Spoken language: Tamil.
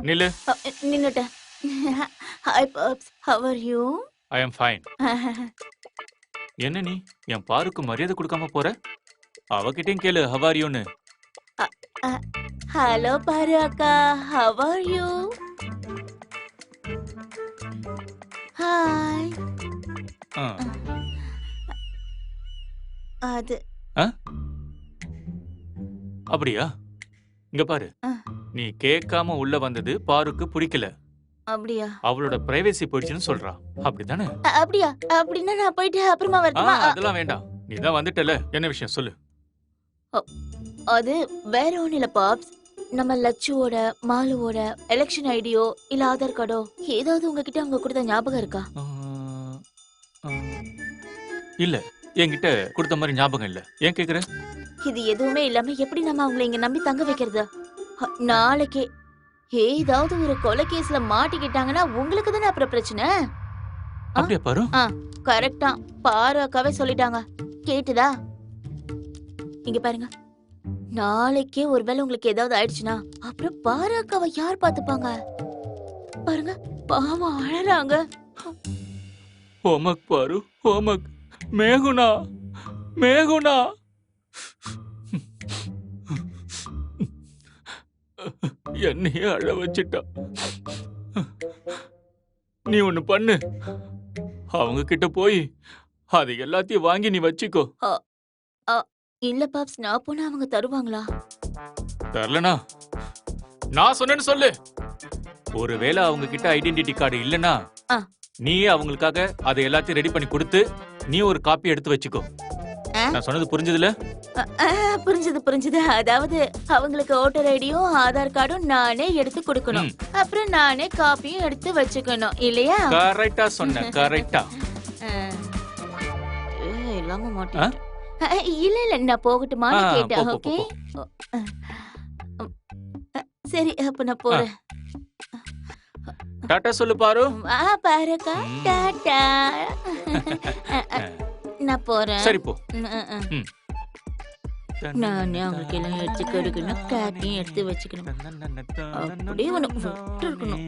நில்லு. நின்னுட்டேன். Hi puffs, how are you? I am fine. என்ன நீ என் பாருக்கு மரியாதை கொடுக்காம போற? அவகிட்டயும் கேளு ஹவ் ஆர் யூன்னு. ஹலோ பாரு அக்கா, ஹவ் ஆர் யூ? ஹாய். ஆ. அது ஆ? அப்படியா? இங்க பாரு. ஆ. நீ கேட்காம உள்ள வந்தது பாருக்கு பிடிக்கல. அப்படியா? அவளோட பிரைவசி போயிடுச்சுன்னு சொல்றா. அப்படிதானே? அப்படியா? அப்படின்னா நான் போயிட்டு அப்புறமா வரட்டுமா? அதெல்லாம் வேண்டாம். நீ தான் வந்துட்டல. என்ன விஷயம் சொல்லு. அது வேற ஒண்ணும் இல்ல பாப்ஸ். நம்ம லட்சுவோட மாலுவோட எலெக்ஷன் ஐடியோ இல்ல ஆதார் கார்டோ ஏதாவது உங்ககிட்ட அவங்க கொடுத்த ஞாபகம் இருக்கா? ஆ, ஆ, இல்ல. என்கிட்ட கொடுத்த மாதிரி ஞாபகம் இல்ல. ஏன் கேக்குற? இது எதுவுமே இல்லாம எப்படி நம்ம அவங்களை இங்க நம்பி தங்க வைக்கிறது? நாளைக்கே ஏதாவது ஒரு கொலை கேஸ்ல மாட்டிக்கிட்டாங்கன்னா உங்களுக்கு தானே அப்புறம் பிரச்சனை. அப்படியா பாரு? கரெக்டா பாரு அக்காவே சொல்லிட்டாங்க. கேட்டுதா? இங்க பாருங்க, நாளைக்கே ஒருவேளை உங்களுக்கு ஏதாவது ஆயிடுச்சுன்னா அப்புறம் பாரு அக்காவை யார் பாத்துப்பாங்க? பாருங்க, பாவம் அழறாங்க. ஹோமக் பாரு, ஹோமக். மேகுனா, மேகுனா. என்னையே அழ வச்சிட்டா. நீ ஒண்ணு பண்ணு. அவங்க கிட்ட போய் அது எல்லாத்தையும் வாங்கி நீ வச்சுக்கோ. இல்ல பாப்ஸ், நான் போனா அவங்க தருவாங்களா? தரலனா நான் சொன்னேன்னு சொல்லு. ஒருவேளை அவங்க கிட்ட ஐடென்டிட்டி கார்டு இல்லனா நீயே அவங்களுக்காக அதை எல்லாத்தையும் ரெடி பண்ணி கொடுத்து நீ ஒரு காப்பி எடுத்து வச்சுக்கோ. நான் சொன்னது புரிஞ்சதுல? புரிஞ்சது. அதாவது அவங்களுக்கு ஓட்டர் ஐடியும் ஆதார் கார்டும் நானே எடுத்து கொடுக்கணும். அப்புறம் நானே காப்பியும் எடுத்து வச்சுக்கணும் இல்லையா? கரெக்டா சொன்ன, கரெக்டா. இல்லாம மாட்டேன். இல்ல நான் போகட்டுமான்னு கேட்டேன். ஓகே சரி, அப்ப நான் போறேன். டாடா சொல்லு பாரு. பாருக்கா, டாடா. நான் போறேன். சரி போ. நான் அவங்களுக்கு எல்லாம் எடுத்து கொடுக்கணும், காப்பியும் எடுத்து வச்சுக்கணும். அப்படியே ஒண்ணு இருக்கணும்.